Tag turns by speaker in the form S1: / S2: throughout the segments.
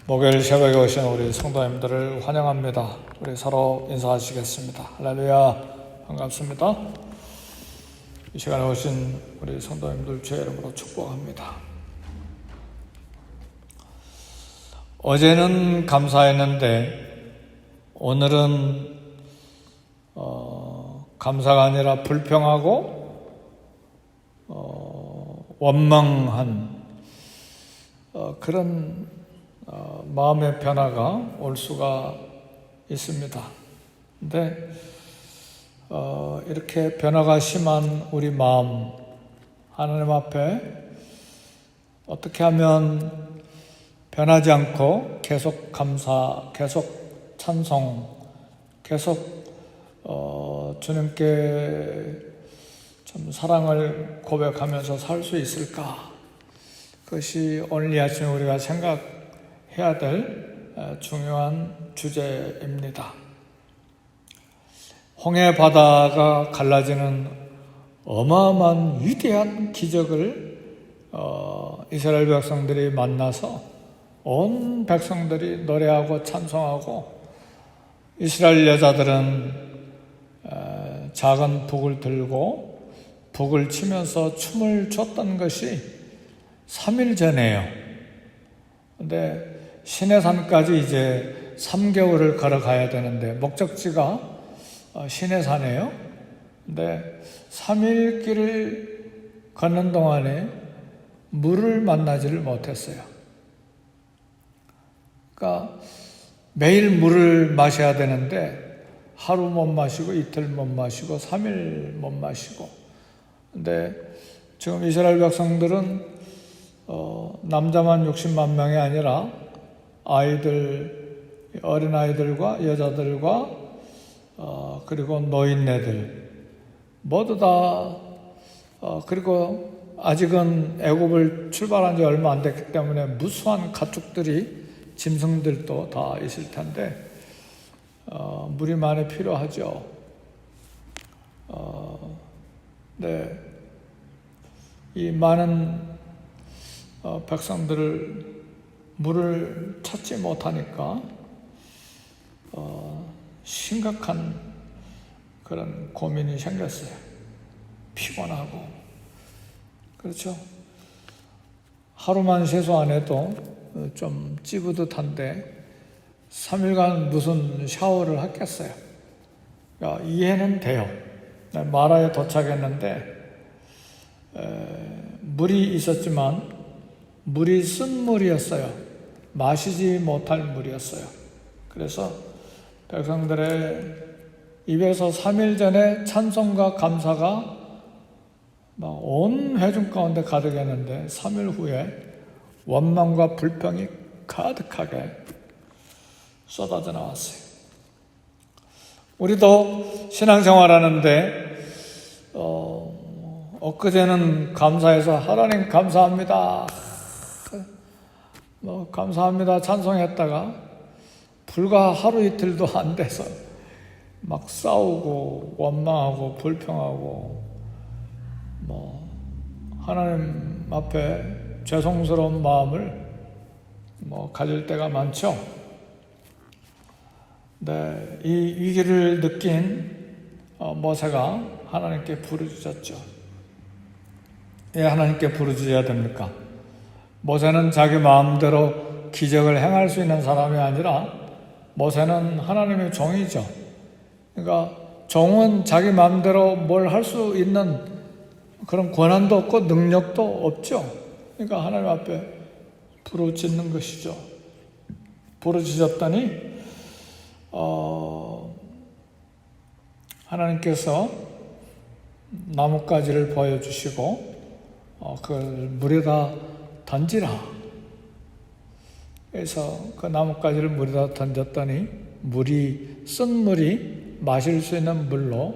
S1: 목요일 새벽에 오신 우리 성도님들을 환영합니다. 우리 서로 인사하시겠습니다. 할렐루야, 반갑습니다. 이 시간에 오신 우리 성도님들 주의 이름으로 축복합니다. 어제는 감사했는데 오늘은 감사가 아니라 불평하고 원망한 그런 마음의 변화가 올 수가 있습니다. 근데 이렇게 변화가 심한 우리 마음, 하나님 앞에 어떻게 하면 변하지 않고 계속 감사, 계속 찬송, 계속 주님께 참 사랑을 고백하면서 살 수 있을까? 그것이 오늘 이 아침에 우리가 생각해야 될 중요한 주제입니다. 홍해 바다가 갈라지는 어마어마한 위대한 기적을 이스라엘 백성들이 만나서 온 백성들이 노래하고 찬송하고 이스라엘 여자들은 작은 북을 들고 북을 치면서 춤을 췄던 것이 3일 전에요. 근데 시내산까지 이제 3개월을 걸어가야 되는데 목적지가 시내산이에요. 근데 3일 길을 걷는 동안에 물을 만나지를 못했어요. 그러니까 매일 물을 마셔야 되는데 하루 못 마시고 이틀 못 마시고 3일 못 마시고. 근데 지금 이스라엘 백성들은 남자만 60만 명이 아니라 아이들, 어린아이들과 여자들과 그리고 노인네들 모두 다 그리고 아직은 애굽을 출발한 지 얼마 안 됐기 때문에 무수한 가축들이 짐승들도 다 있을 텐데 물이 많이 필요하죠. 네, 이 많은 백성들을 물을 찾지 못하니까 심각한 그런 고민이 생겼어요. 피곤하고. 그렇죠. 하루만 세수 안 해도 좀 찌부듯한데 3일간 무슨 샤워를 했겠어요. 이해는 돼요. 마라에 도착했는데 물이 있었지만 물이 쓴 물이었어요. 마시지 못할 물이었어요. 그래서 백성들의 입에서 3일 전에 찬송과 감사가 온 회중 가운데 가득했는데 3일 후에 원망과 불평이 가득하게 쏟아져 나왔어요. 우리도 신앙생활하는데 엊그제는 감사해서 하나님 감사합니다. 감사합니다 찬송했다가 불과 하루 이틀도 안 돼서 막 싸우고 원망하고 불평하고 하나님 앞에 죄송스러운 마음을 가질 때가 많죠. 네, 이 위기를 느낀 모세가 하나님께 부르짖었죠. 왜 하나님께 부르짖어야 됩니까? 모세는 자기 마음대로 기적을 행할 수 있는 사람이 아니라 모세는 하나님의 종이죠. 그러니까 종은 자기 마음대로 뭘 할 수 있는 그런 권한도 없고 능력도 없죠. 그러니까 하나님 앞에 부르짖는 것이죠. 부르짖었더니 하나님께서 나뭇가지를 보여주시고 그걸 물에다 던지라. 그래서 그 나뭇가지를 물에다 던졌더니 쓴 물이 마실 수 있는 물로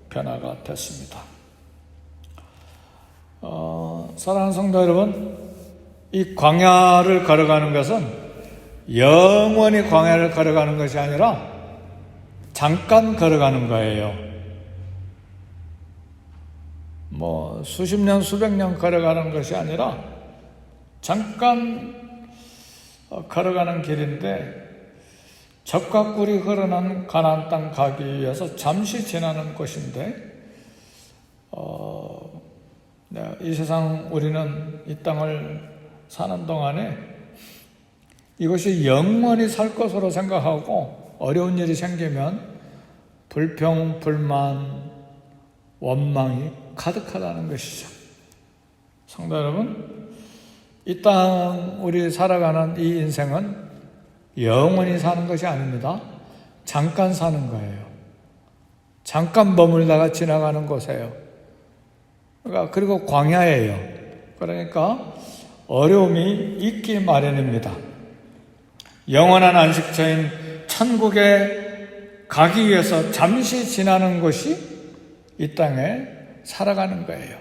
S1: 변화가 됐습니다. 사랑하는 성도 여러분, 이 광야를 걸어가는 것은 영원히 광야를 걸어가는 것이 아니라 잠깐 걸어가는 거예요. 수십 년, 수백 년 걸어가는 것이 아니라 잠깐 걸어가는 길인데 젖과 꿀이 흐르는 가나안 땅 가기 위해서 잠시 지나는 곳인데 이 세상 우리는 이 땅을 사는 동안에 이것이 영원히 살 것으로 생각하고 어려운 일이 생기면 불평, 불만, 원망이 가득하다는 것이죠. 성도 여러분, 이 땅 우리 살아가는 이 인생은 영원히 사는 것이 아닙니다. 잠깐 사는 거예요. 잠깐 머물다가 지나가는 곳이에요. 그리고 광야예요. 그러니까 어려움이 있기 마련입니다. 영원한 안식처인 천국에 가기 위해서 잠시 지나는 것이 이 땅에 살아가는 거예요.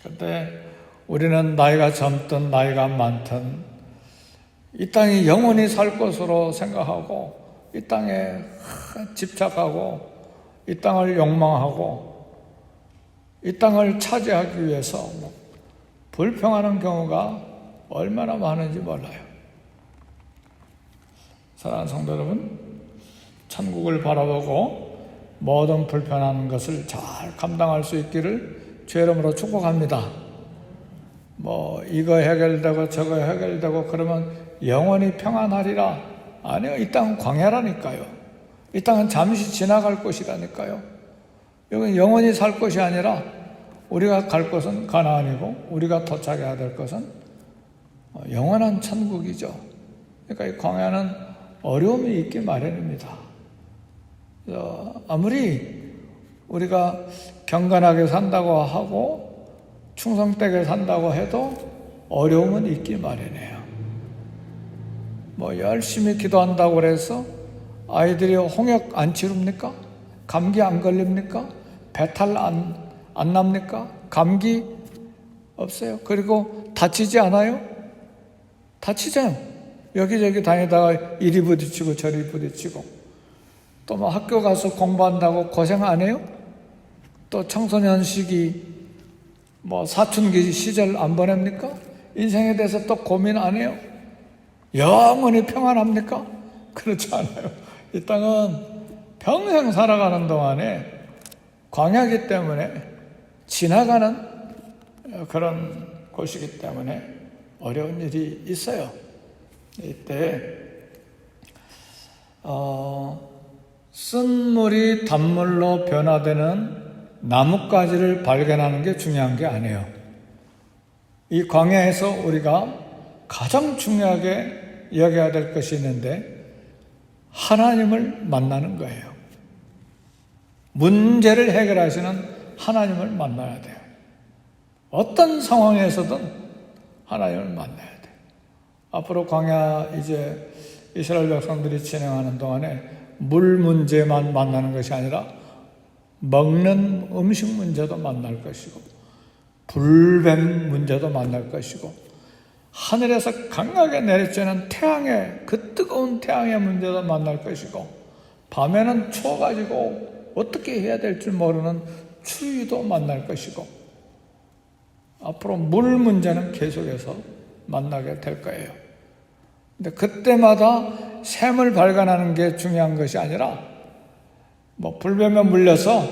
S1: 그런데 우리는 나이가 젊든 나이가 많든 이 땅이 영원히 살 것으로 생각하고 이 땅에 집착하고 이 땅을 욕망하고 이 땅을 차지하기 위해서 불평하는 경우가 얼마나 많은지 몰라요. 사랑하는 성도 여러분, 천국을 바라보고 모든 불편한 것을 잘 감당할 수 있기를 주의 이름으로 축복합니다. 이거 해결되고 저거 해결되고 그러면 영원히 평안하리라. 아니요, 이 땅은 광야라니까요. 이 땅은 잠시 지나갈 곳이라니까요. 여기는 영원히 살 것이 아니라 우리가 갈 곳은 가나안이고 우리가 도착해야 될 것은 영원한 천국이죠. 그러니까 이 광야는 어려움이 있기 마련입니다. 아무리 우리가 경건하게 산다고 하고 충성되게 산다고 해도 어려움은 있기 마련이에요. 열심히 기도한다고 해서 아이들이 홍역 안 치릅니까? 감기 안 걸립니까? 배탈 안 납니까? 감기 없어요. 그리고 다치지 않아요? 다치잖아요. 여기저기 다니다가 이리 부딪히고 저리 부딪히고 또 학교 가서 공부한다고 고생 안 해요? 또 청소년 시기 사춘기 시절 안 보냅니까? 인생에 대해서 또 고민 안 해요? 영원히 평안합니까? 그렇지 않아요. 이 땅은 평생 살아가는 동안에 광야이기 때문에 지나가는 그런 곳이기 때문에 어려운 일이 있어요. 이때 쓴물이 단물로 변화되는 나뭇가지를 발견하는 게 중요한 게 아니에요. 이 광야에서 우리가 가장 중요하게 여겨야 될 것이 있는데 하나님을 만나는 거예요. 문제를 해결하시는 하나님을 만나야 돼요. 어떤 상황에서든 하나님을 만나야 돼요. 앞으로 광야 이제 이스라엘 백성들이 진행하는 동안에 물 문제만 만나는 것이 아니라 먹는 음식 문제도 만날 것이고 불뱀 문제도 만날 것이고 하늘에서 강하게 내리쬐는 태양의 그 뜨거운 태양의 문제도 만날 것이고 밤에는 추워가지고 어떻게 해야 될 줄 모르는 추위도 만날 것이고 앞으로 물 문제는 계속해서 만나게 될 거예요. 근데 그때마다 샘을 발견하는 게 중요한 것이 아니라 불뱀에 물려서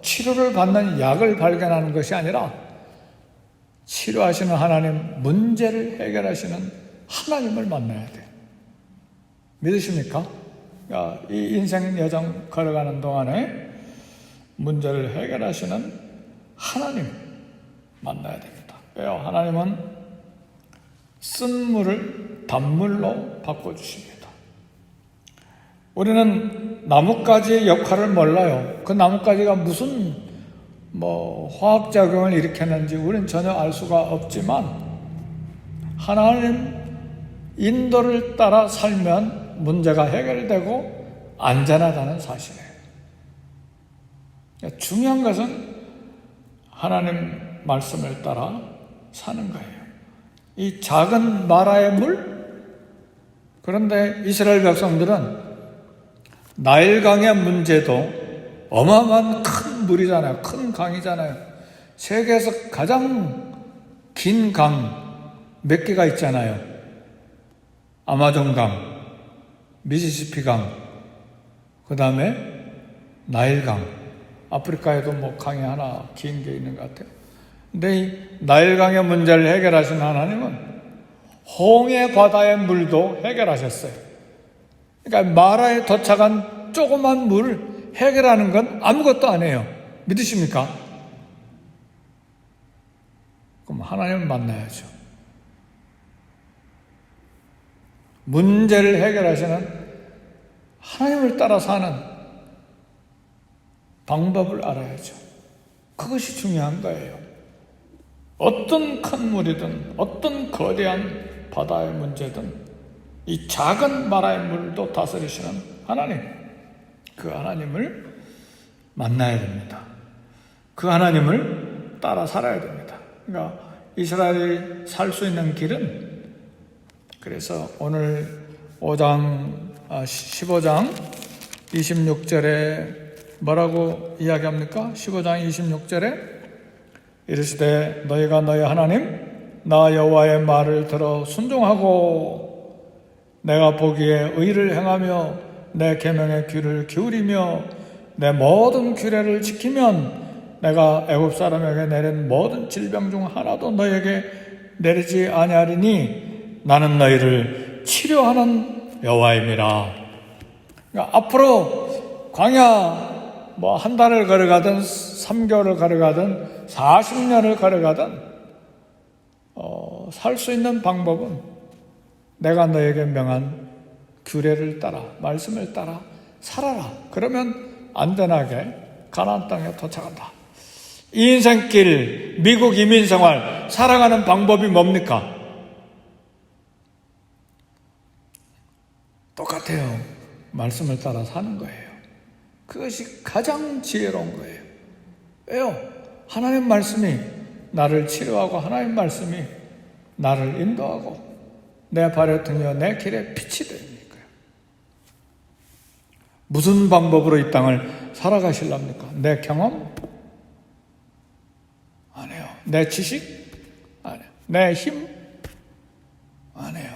S1: 치료를 받는 약을 발견하는 것이 아니라 치료하시는 하나님, 문제를 해결하시는 하나님을 만나야 돼요. 믿으십니까? 이 인생 여정 걸어가는 동안에 문제를 해결하시는 하나님 만나야 됩니다. 왜요? 하나님은 쓴 물을 단물로 바꿔주십니다. 우리는 나뭇가지의 역할을 몰라요. 그 나뭇가지가 무슨 화학작용을 일으켰는지 우리는 전혀 알 수가 없지만 하나님 인도를 따라 살면 문제가 해결되고 안전하다는 사실이에요. 중요한 것은 하나님 말씀을 따라 사는 거예요. 이 작은 마라의 물? 그런데 이스라엘 백성들은 나일강의 문제도 어마어마한 큰 물이잖아요. 큰 강이잖아요. 세계에서 가장 긴 강, 몇 개가 있잖아요. 아마존강, 미시시피강, 그 다음에 나일강. 아프리카에도 뭐 강이 하나 긴 게 있는 것 같아요. 근데 이 나일강의 문제를 해결하신 하나님은 홍해 바다의 물도 해결하셨어요. 그러니까 마라에 도착한 조그만 물을 해결하는 건 아무것도 아니에요. 믿으십니까? 그럼 하나님을 만나야죠. 문제를 해결하시는 하나님을 따라 사는 방법을 알아야죠. 그것이 중요한 거예요. 어떤 큰 물이든 어떤 거대한 바다의 문제든 이 작은 마라의 물도 다스리시는 하나님, 그 하나님을 만나야 됩니다. 그 하나님을 따라 살아야 됩니다. 그러니까 이스라엘이 살 수 있는 길은, 그래서 오늘 15장 26절에 뭐라고 이야기합니까? 15장 26절에 이르시되 너희가 너희 하나님 나 여호와의 말을 들어 순종하고 내가 보기에 의를 행하며 내 계명의 귀를 기울이며 내 모든 규례를 지키면 내가 애굽 사람에게 내린 모든 질병 중 하나도 너희에게 내리지 아니하리니 나는 너희를 치료하는 여호와임이라. 그러니까 앞으로 광야 뭐 한 달을 걸어가든 3개월을 걸어가든 40년을 걸어가든 살 수 있는 방법은 내가 너에게 명한 규례를 따라, 말씀을 따라 살아라. 그러면 안전하게 가나안 땅에 도착한다. 이 인생길, 미국 이민생활 살아가는 방법이 뭡니까? 똑같아요. 말씀을 따라 사는 거예요. 그것이 가장 지혜로운 거예요. 왜요? 하나님 말씀이 나를 치료하고 하나님 말씀이 나를 인도하고 내 발에 등이어 내 길에 빛이 되니까요. 무슨 방법으로 이 땅을 살아가실랍니까? 내 경험? 아니에요. 내 지식? 아니에요. 내 힘? 아니에요.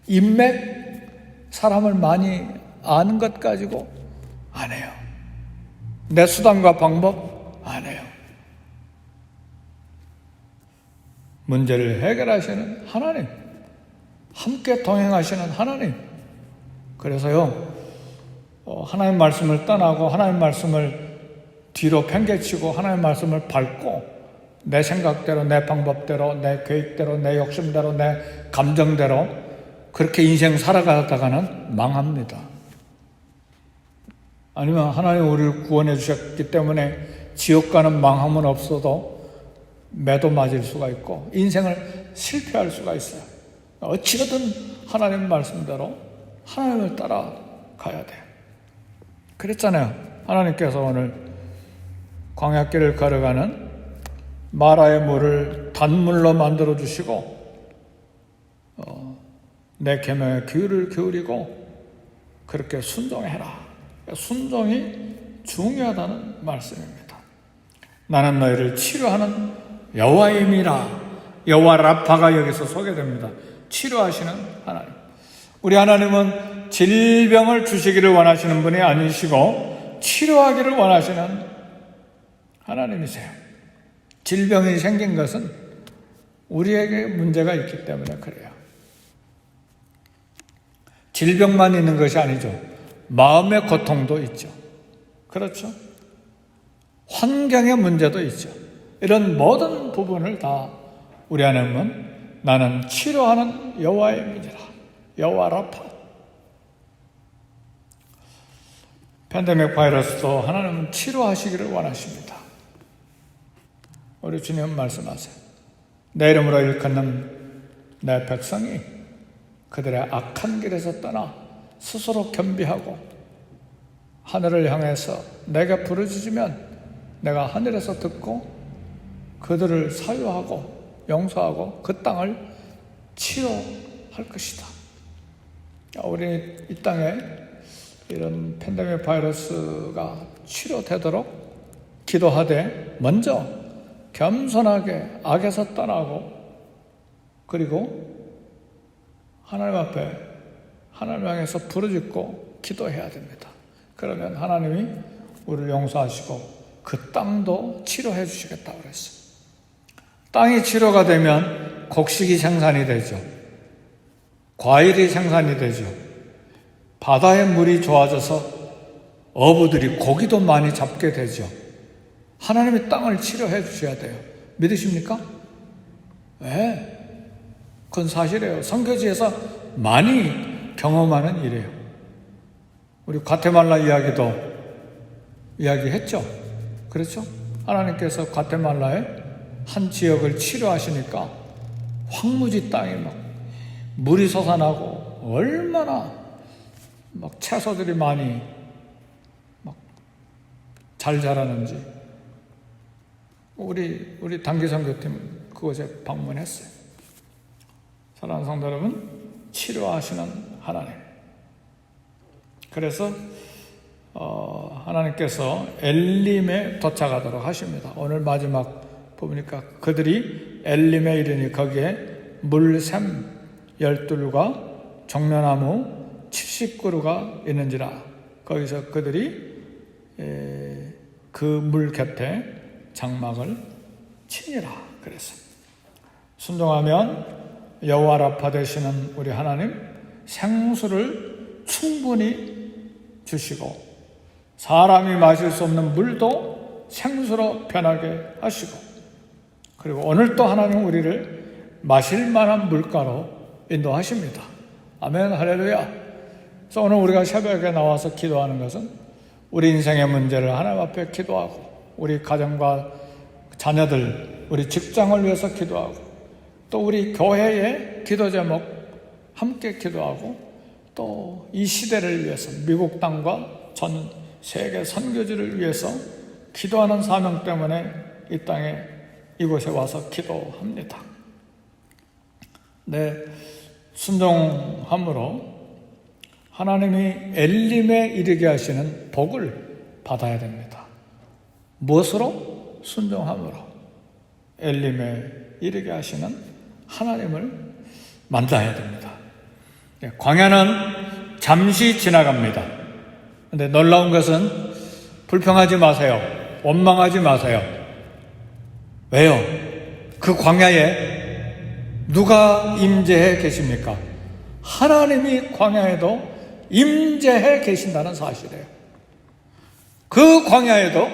S1: 인맥? 사람을 많이 아는 것 가지고? 아니에요. 내 수단과 방법? 아니에요. 문제를 해결하시는 하나님, 함께 동행하시는 하나님. 그래서요, 하나님 말씀을 떠나고 하나님 말씀을 뒤로 팽개치고 하나님 말씀을 밟고 내 생각대로, 내 방법대로, 내 계획대로, 내 욕심대로, 내 감정대로 그렇게 인생 살아가다가는 망합니다. 아니면 하나님 우리를 구원해 주셨기 때문에 지옥 가는 망함은 없어도 매도 맞을 수가 있고 인생을 실패할 수가 있어요. 어찌든 하나님 말씀대로 하나님을 따라 가야 돼요. 그랬잖아요. 하나님께서 오늘 광야길을 걸어가는 마라의 물을 단물로 만들어 주시고 내 계명에 귀를 기울이고 그렇게 순종해라. 순종이 중요하다는 말씀입니다. 나는 너희를 치료하는 여호와임이라. 여호와 라파가 여기서 소개됩니다. 치료하시는 하나님. 우리 하나님은 질병을 주시기를 원하시는 분이 아니시고 치료하기를 원하시는 하나님이세요. 질병이 생긴 것은 우리에게 문제가 있기 때문에 그래요. 질병만 있는 것이 아니죠. 마음의 고통도 있죠. 그렇죠? 환경의 문제도 있죠. 이런 모든 부분을 다 우리 하나님은 나는 치료하는 여호와임이니라. 여호와 라파. 팬데믹 바이러스도 하나님은 치료하시기를 원하십니다. 우리 주님 말씀하세요. 내 이름으로 일컫는 내 백성이 그들의 악한 길에서 떠나 스스로 겸비하고 하늘을 향해서 내게 부르짖으면 내가 하늘에서 듣고 그들을 사유하고 용서하고 그 땅을 치료할 것이다. 우리 이 땅에 이런 팬데믹 바이러스가 치료되도록 기도하되 먼저 겸손하게 악에서 떠나고 그리고 하나님 앞에 하나님 향해서 부르짖고 기도해야 됩니다. 그러면 하나님이 우리를 용서하시고 그 땅도 치료해 주시겠다고 그랬어요. 땅이 치료가 되면 곡식이 생산이 되죠. 과일이 생산이 되죠. 바다의 물이 좋아져서 어부들이 고기도 많이 잡게 되죠. 하나님이 땅을 치료해 주셔야 돼요. 믿으십니까? 네. 그건 사실이에요. 선교지에서 많이 경험하는 일이에요. 우리 과테말라 이야기도 이야기했죠. 그렇죠? 하나님께서 과테말라의 한 지역을 치료하시니까 황무지 땅이 막 물이 솟아나고 얼마나 막 채소들이 많이 막 잘 자라는지 우리 단기 선교팀 그곳에 방문했어요. 사랑하는 성도 여러분, 치료하시는 하나님. 그래서 하나님께서 엘림에 도착하도록 하십니다. 오늘 마지막 보니까 그들이 엘림에 이르니 거기에 물샘 12과 종려나무 70그루가 있는지라. 거기서 그들이 그 물 곁에 장막을 치니라 그랬어. 순종하면 여호와 라파 되시는 우리 하나님 생수를 충분히 주시고 사람이 마실 수 없는 물도 생수로 변하게 하시고 그리고 오늘 또 하나님 우리를 마실 만한 물가로 인도하십니다. 아멘 할렐루야. 그래서 오늘 우리가 새벽에 나와서 기도하는 것은 우리 인생의 문제를 하나님 앞에 기도하고 우리 가정과 자녀들, 우리 직장을 위해서 기도하고 또 우리 교회의 기도 제목 함께 기도하고 또 이 시대를 위해서 미국 땅과 전 세계 선교지를 위해서 기도하는 사명 때문에 이 땅에 이곳에 와서 기도합니다. 네, 순종함으로 하나님이 엘림에 이르게 하시는 복을 받아야 됩니다. 무엇으로? 순종함으로 엘림에 이르게 하시는 하나님을 만나야 됩니다. 광야는 잠시 지나갑니다. 그런데 놀라운 것은 불평하지 마세요. 원망하지 마세요. 왜요? 그 광야에 누가 임재해 계십니까? 하나님이 광야에도 임재해 계신다는 사실이에요. 그 광야에도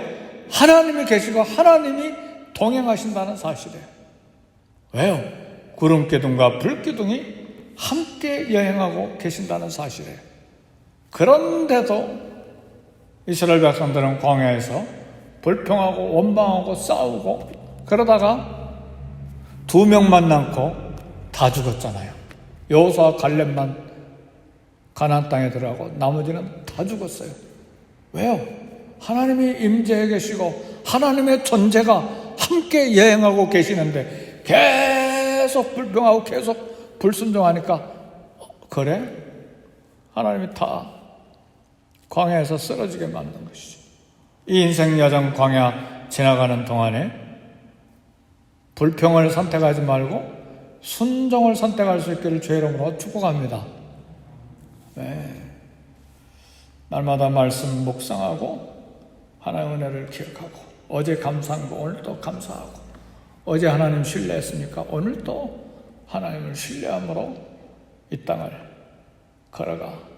S1: 하나님이 계시고 하나님이 동행하신다는 사실이에요. 왜요? 구름기둥과 불기둥이 함께 여행하고 계신다는 사실이에요. 그런데도 이스라엘 백성들은 광야에서 불평하고 원망하고 싸우고 그러다가 2명만 남고 다 죽었잖아요. 여호수아와 갈렙만 가나안 땅에 들어가고 나머지는 다 죽었어요. 왜요? 하나님이 임재해 계시고 하나님의 존재가 함께 여행하고 계시는데 계속 불평하고 계속 불순종하니까 그래? 하나님이 다 광야에서 쓰러지게 만든 것이죠. 이 인생 여정 광야 지나가는 동안에 불평을 선택하지 말고 순종을 선택할 수 있기를 주의 이름으로 축복합니다. 네. 날마다 말씀 묵상하고 하나님의 은혜를 기억하고 어제 감사한 거 오늘 또 감사하고 어제 하나님 신뢰했으니까 오늘 또 하나님을 신뢰함으로 이 땅을 걸어가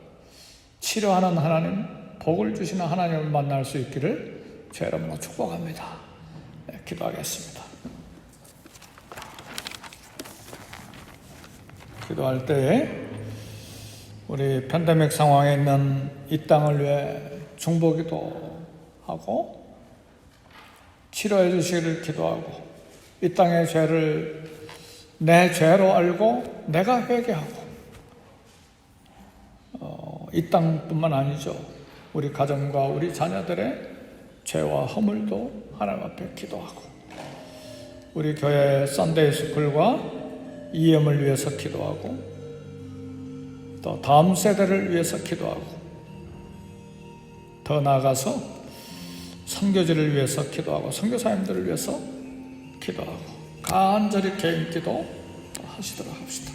S1: 치료하는 하나님, 복을 주시는 하나님을 만날 수 있기를 주 여러분으로 축복합니다. 네, 기도하겠습니다. 기도할 때에 우리 팬데믹 상황에 있는 이 땅을 위해 중보기도 하고 치료해 주시기를 기도하고 이 땅의 죄를 내 죄로 알고 내가 회개하고 이 땅뿐만 아니죠. 우리 가정과 우리 자녀들의 죄와 허물도 하나님 앞에 기도하고 우리 교회 썬데이 스쿨과 EM을 위해서 기도하고 또 다음 세대를 위해서 기도하고 더 나아가서 선교지를 위해서 기도하고 선교사님들을 위해서 기도하고 간절히 개인 기도 하시도록 합시다.